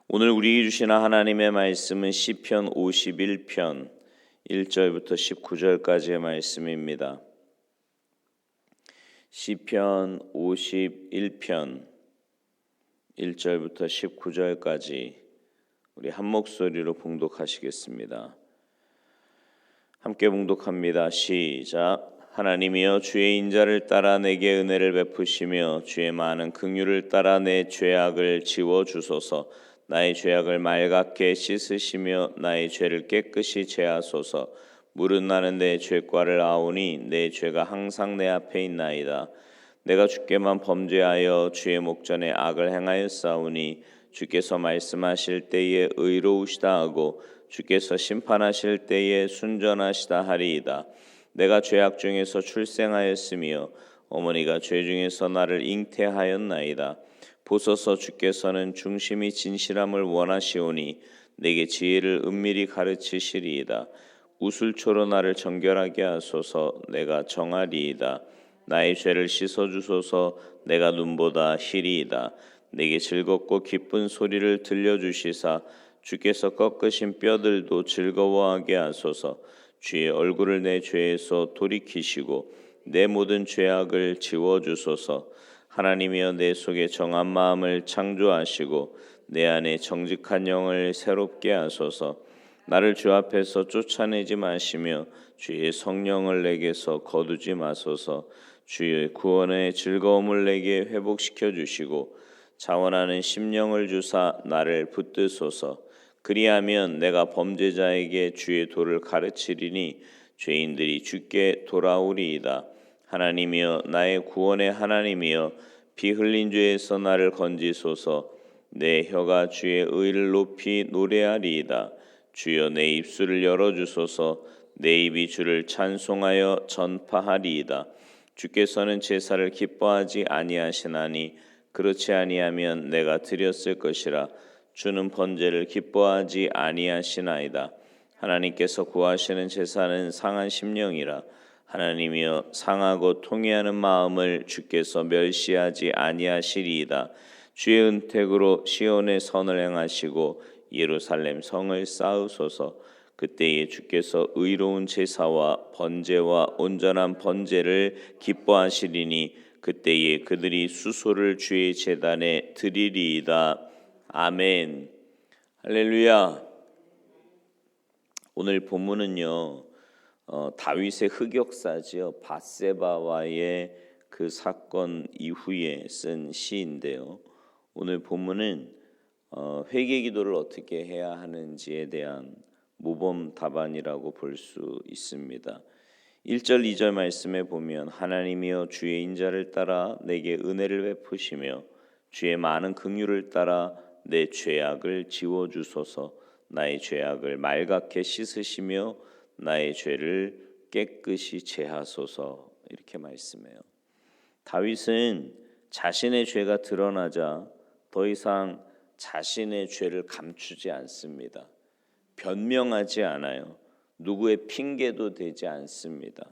오늘 우리에게 주신 하나님의 말씀은 시편 51편 1절부터 19절까지의 말씀입니다. 시편 51편 1절부터 19절까지 우리 한 목소리로 봉독하시겠습니다. 함께 봉독합니다. 시작. 하나님이여, 주의 인자를 따라 내게 은혜를 베푸시며 주의 많은 긍휼을 따라 내 죄악을 지워 주소서. 나의 죄악을 맑게 씻으시며 나의 죄를 깨끗이 제하소서. 물은 나는 내 죄과를 아오니 내 죄가 항상 내 앞에 있나이다. 내가 주께만 범죄하여 주의 목전에 악을 행하였사오니 주께서 말씀하실 때에 의로우시다 하고 주께서 심판하실 때에 순전하시다 하리이다. 내가 죄악 중에서 출생하였으며 어머니가 죄 중에서 나를 잉태하였나이다. 보소서, 주께서는 중심이 진실함을 원하시오니 내게 지혜를 은밀히 가르치시리이다. 우술초로 나를 정결하게 하소서. 내가 정하리이다. 나의 죄를 씻어주소서. 내가 눈보다 희리이다. 내게 즐겁고 기쁜 소리를 들려주시사 주께서 꺾으신 뼈들도 즐거워하게 하소서. 주의 얼굴을 내 죄에서 돌이키시고 내 모든 죄악을 지워주소서. 하나님이여, 내 속에 정한 마음을 창조하시고 내 안에 정직한 영을 새롭게 하소서. 나를 주 앞에서 쫓아내지 마시며 주의 성령을 내게서 거두지 마소서. 주의 구원의 즐거움을 내게 회복시켜 주시고 자원하는 심령을 주사 나를 붙드소서. 그리하면 내가 범죄자에게 주의 도를 가르치리니 죄인들이 주께 돌아오리이다. 하나님이여, 나의 구원의 하나님이여, 피 흘린 죄에서 나를 건지소서. 내 혀가 주의 의를 높이 노래하리이다. 주여, 내 입술을 열어주소서. 내 입이 주를 찬송하여 전파하리이다. 주께서는 제사를 기뻐하지 아니하시나니 그렇지 아니하면 내가 드렸을 것이라. 주는 번제를 기뻐하지 아니하시나이다. 하나님께서 구하시는 제사는 상한 심령이라. 하나님이여, 상하고 통회하는 마음을 주께서 멸시하지 아니하시리이다. 주의 은택으로 시온의 선을 행하시고 예루살렘 성을 쌓으소서. 그때에 주께서 의로운 제사와 번제와 온전한 번제를 기뻐하시리니 그때에 그들이 수소를 주의 제단에 드리리이다. 아멘. 할렐루야. 오늘 본문은요, 다윗의 흑역사지요, 밧세바와의 그 사건 이후에 쓴 시인데요. 오늘 본문은 회개 기도를 어떻게 해야 하는지에 대한 모범 답안이라고 볼 수 있습니다. 1절 2절 말씀에 보면 하나님이여, 주의 인자를 따라 내게 은혜를 베푸시며 주의 많은 긍휼을 따라 내 죄악을 지워주소서. 나의 죄악을 맑게 씻으시며 나의 죄를 깨끗이 제하소서. 이렇게 말씀해요. 다윗은 자신의 죄가 드러나자 더 이상 자신의 죄를 감추지 않습니다. 변명하지 않아요. 누구의 핑계도 되지 않습니다.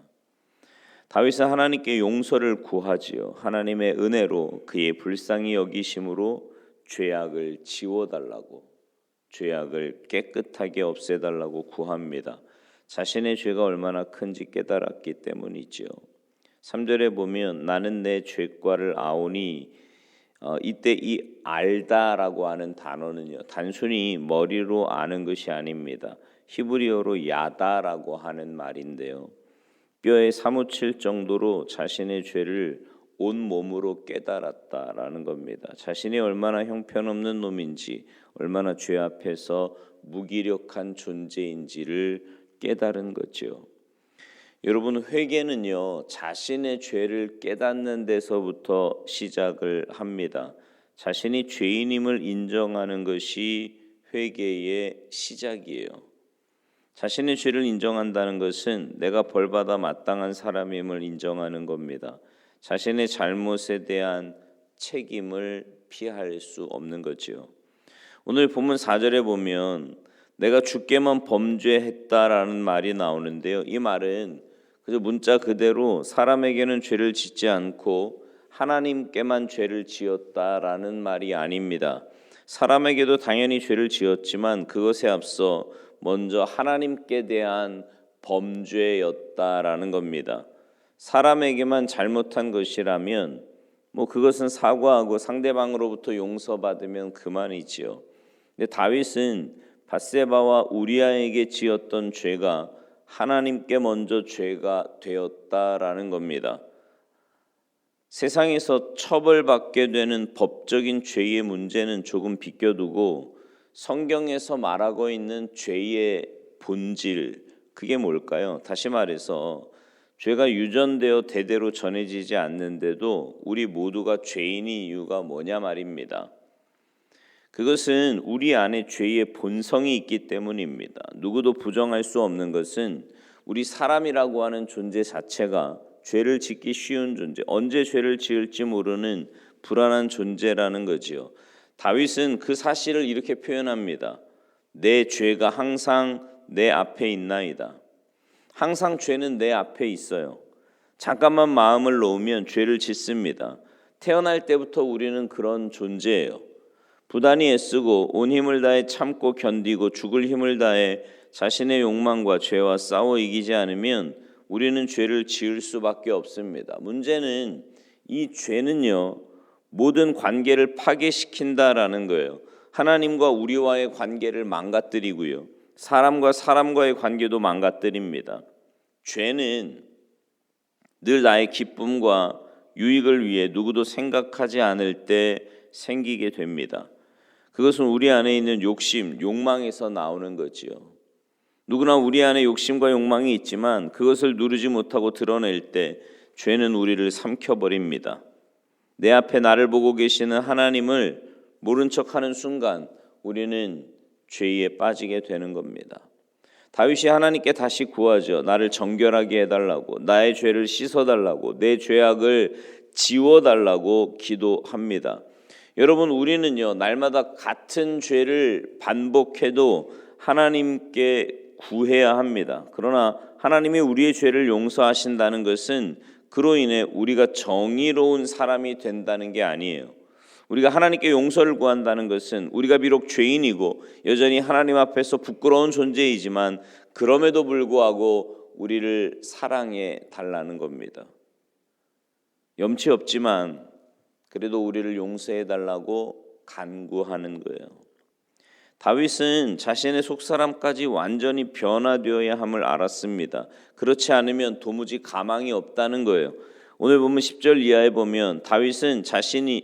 다윗은 하나님께 용서를 구하지요. 하나님의 은혜로 그의 불쌍히 여기심으로 죄악을 지워달라고, 죄악을 깨끗하게 없애달라고 구합니다. 자신의 죄가 얼마나 큰지 깨달았기 때문이지요. 3절에 보면 나는 내 죄과를 아오니, 이때 이 알다라고 하는 단어는요, 단순히 머리로 아는 것이 아닙니다. 히브리어로 야다라고 하는 말인데요, 뼈에 사무칠 정도로 자신의 죄를 온 몸으로 깨달았다라는 겁니다. 자신이 얼마나 형편없는 놈인지, 얼마나 죄 앞에서 무기력한 존재인지를 깨달은 거죠. 여러분, 회개는요, 자신의 죄를 깨닫는 데서부터 시작을 합니다. 자신이 죄인임을 인정하는 것이 회개의 시작이에요. 자신의 죄를 인정한다는 것은 내가 벌받아 마땅한 사람임을 인정하는 겁니다. 자신의 잘못에 대한 책임을 피할 수 없는 거죠. 오늘 본문 4절에 보면 내가 주께만 범죄했다라는 말이 나오는데요, 이 말은 그저 문자 그대로 사람에게는 죄를 짓지 않고 하나님께만 죄를 지었다라는 말이 아닙니다. 사람에게도 당연히 죄를 지었지만 그것에 앞서 먼저 하나님께 대한 범죄였다라는 겁니다. 사람에게만 잘못한 것이라면 그것은 사과하고 상대방으로부터 용서받으면 그만이지요. 근데 다윗은 밧세바와 우리아에게 지었던 죄가 하나님께 먼저 죄가 되었다라는 겁니다. 세상에서 처벌받게 되는 법적인 죄의 문제는 조금 비껴두고 성경에서 말하고 있는 죄의 본질, 그게 뭘까요? 다시 말해서 죄가 유전되어 대대로 전해지지 않는데도 우리 모두가 죄인인 이유가 뭐냐 말입니다. 그것은 우리 안에 죄의 본성이 있기 때문입니다. 누구도 부정할 수 없는 것은 우리 사람이라고 하는 존재 자체가 죄를 짓기 쉬운 존재, 언제 죄를 지을지 모르는 불안한 존재라는 거지요. 다윗은 그 사실을 이렇게 표현합니다. 내 죄가 항상 내 앞에 있나이다. 항상 죄는 내 앞에 있어요. 잠깐만 마음을 놓으면 죄를 짓습니다. 태어날 때부터 우리는 그런 존재예요. 부단히 애쓰고 온 힘을 다해 참고 견디고 죽을 힘을 다해 자신의 욕망과 죄와 싸워 이기지 않으면 우리는 죄를 지을 수밖에 없습니다. 문제는 이 죄는요, 모든 관계를 파괴시킨다라는 거예요. 하나님과 우리와의 관계를 망가뜨리고요, 사람과 사람과의 관계도 망가뜨립니다. 죄는 늘 나의 기쁨과 유익을 위해 누구도 생각하지 않을 때 생기게 됩니다. 그것은 우리 안에 있는 욕심, 욕망에서 나오는 거지요. 누구나 우리 안에 욕심과 욕망이 있지만 그것을 누르지 못하고 드러낼 때 죄는 우리를 삼켜버립니다. 내 앞에 나를 보고 계시는 하나님을 모른 척하는 순간 우리는 죄에 빠지게 되는 겁니다. 다윗이 하나님께 다시 구하죠. 나를 정결하게 해달라고, 나의 죄를 씻어달라고, 내 죄악을 지워달라고 기도합니다. 여러분, 우리는요, 날마다 같은 죄를 반복해도 하나님께 구해야 합니다. 그러나 하나님이 우리의 죄를 용서하신다는 것은 그로 인해 우리가 정의로운 사람이 된다는 게 아니에요. 우리가 하나님께 용서를 구한다는 것은 우리가 비록 죄인이고 여전히 하나님 앞에서 부끄러운 존재이지만 그럼에도 불구하고 우리를 사랑해 달라는 겁니다. 염치 없지만 그래도 우리를 용서해 달라고 간구하는 거예요. 다윗은 자신의 속사람까지 완전히 변화되어야 함을 알았습니다. 그렇지 않으면 도무지 가망이 없다는 거예요. 오늘 보면 10절 이하에 보면 다윗은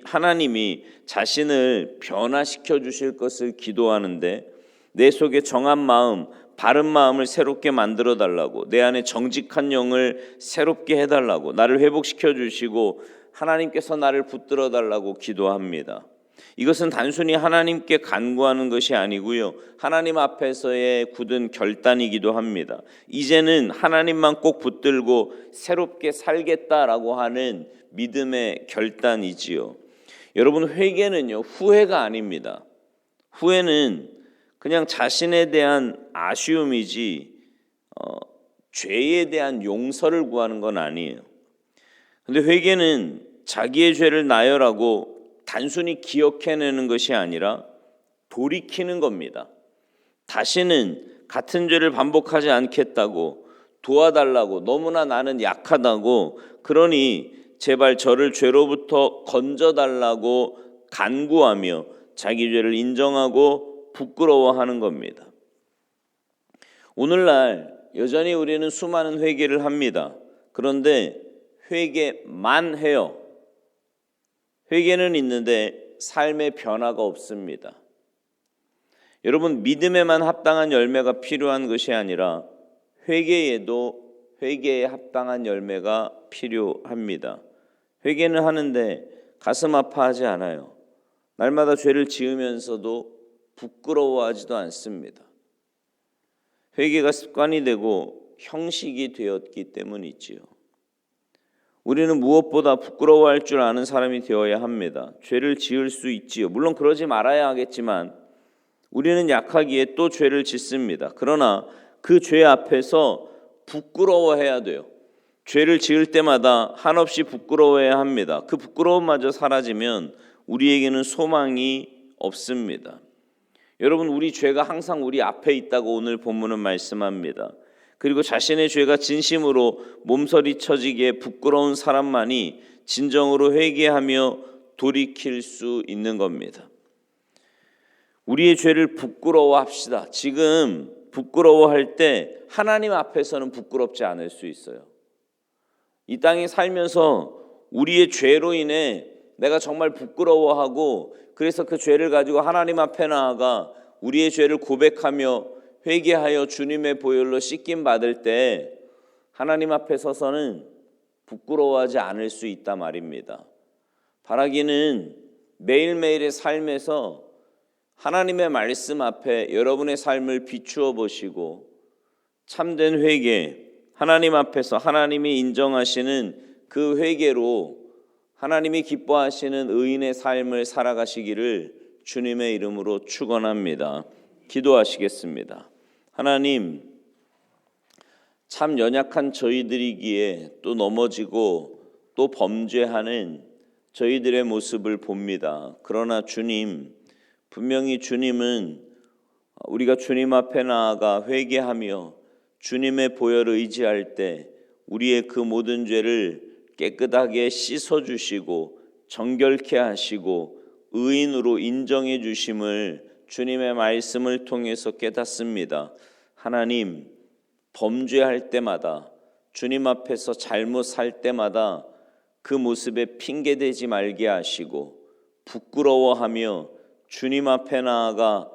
하나님이 자신을 변화시켜 주실 것을 기도하는데 내 속에 정한 마음, 바른 마음을 새롭게 만들어 달라고, 내 안에 정직한 영을 새롭게 해달라고, 나를 회복시켜 주시고 하나님께서 나를 붙들어 달라고 기도합니다. 이것은 단순히 하나님께 간구하는 것이 아니고요, 하나님 앞에서의 굳은 결단이기도 합니다. 이제는 하나님만 꼭 붙들고 새롭게 살겠다라고 하는 믿음의 결단이지요. 여러분, 회개는요, 후회가 아닙니다. 후회는 그냥 자신에 대한 아쉬움이지 죄에 대한 용서를 구하는 건 아니에요. 근데 회개는 자기의 죄를 나열하고 단순히 기억해내는 것이 아니라 돌이키는 겁니다. 다시는 같은 죄를 반복하지 않겠다고, 도와달라고, 너무나 나는 약하다고, 그러니 제발 저를 죄로부터 건져달라고 간구하며 자기 죄를 인정하고 부끄러워하는 겁니다. 오늘날 여전히 우리는 수많은 회개를 합니다. 그런데 회개만 해요. 회개는 있는데 삶의 변화가 없습니다. 여러분, 믿음에만 합당한 열매가 필요한 것이 아니라 회개에도 회개에 합당한 열매가 필요합니다. 회개는 하는데 가슴 아파하지 않아요. 날마다 죄를 지으면서도 부끄러워하지도 않습니다. 회개가 습관이 되고 형식이 되었기 때문이지요. 우리는 무엇보다 부끄러워할 줄 아는 사람이 되어야 합니다. 죄를 지을 수 있지요. 물론 그러지 말아야 하겠지만 우리는 약하기에 또 죄를 짓습니다. 그러나 그 죄 앞에서 부끄러워해야 돼요. 죄를 지을 때마다 한없이 부끄러워해야 합니다. 그 부끄러움마저 사라지면 우리에게는 소망이 없습니다. 여러분, 우리 죄가 항상 우리 앞에 있다고 오늘 본문은 말씀합니다. 그리고 자신의 죄가 진심으로 몸서리쳐지기에 부끄러운 사람만이 진정으로 회개하며 돌이킬 수 있는 겁니다. 우리의 죄를 부끄러워합시다. 지금 부끄러워할 때 하나님 앞에서는 부끄럽지 않을 수 있어요. 이 땅에 살면서 우리의 죄로 인해 내가 정말 부끄러워하고 그래서 그 죄를 가지고 하나님 앞에 나아가 우리의 죄를 고백하며 회개하여 주님의 보혈로 씻김 받을 때 하나님 앞에 서서는 부끄러워하지 않을 수 있다 말입니다. 바라기는 매일매일의 삶에서 하나님의 말씀 앞에 여러분의 삶을 비추어 보시고 참된 회개, 하나님 앞에서 하나님이 인정하시는 그 회개로 하나님이 기뻐하시는 의인의 삶을 살아가시기를 주님의 이름으로 축원합니다. 기도하시겠습니다. 하나님, 참 연약한 저희들이기에 또 넘어지고 또 범죄하는 저희들의 모습을 봅니다. 그러나 주님, 분명히 주님은 우리가 주님 앞에 나아가 회개하며 주님의 보혈을 의지할 때 우리의 그 모든 죄를 깨끗하게 씻어주시고 정결케 하시고 의인으로 인정해 주심을 주님의 말씀을 통해서 깨닫습니다. 하나님, 범죄할 때마다 주님 앞에서 잘못 살 때마다 그 모습에 핑계대지 말게 하시고 부끄러워하며 주님 앞에 나아가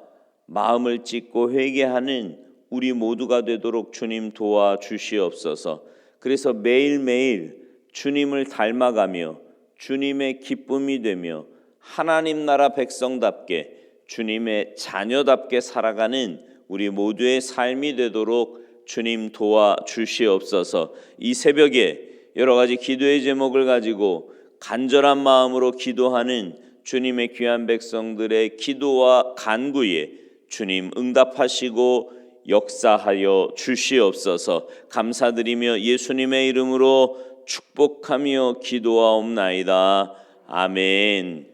마음을 찢고 회개하는 우리 모두가 되도록 주님 도와주시옵소서. 그래서 매일매일 주님을 닮아가며 주님의 기쁨이 되며 하나님 나라 백성답게 주님의 자녀답게 살아가는 우리 모두의 삶이 되도록 주님 도와주시옵소서. 이 새벽에 여러 가지 기도의 제목을 가지고 간절한 마음으로 기도하는 주님의 귀한 백성들의 기도와 간구에 주님 응답하시고 역사하여 주시옵소서. 감사드리며 예수님의 이름으로 축복하며 기도하옵나이다. 아멘.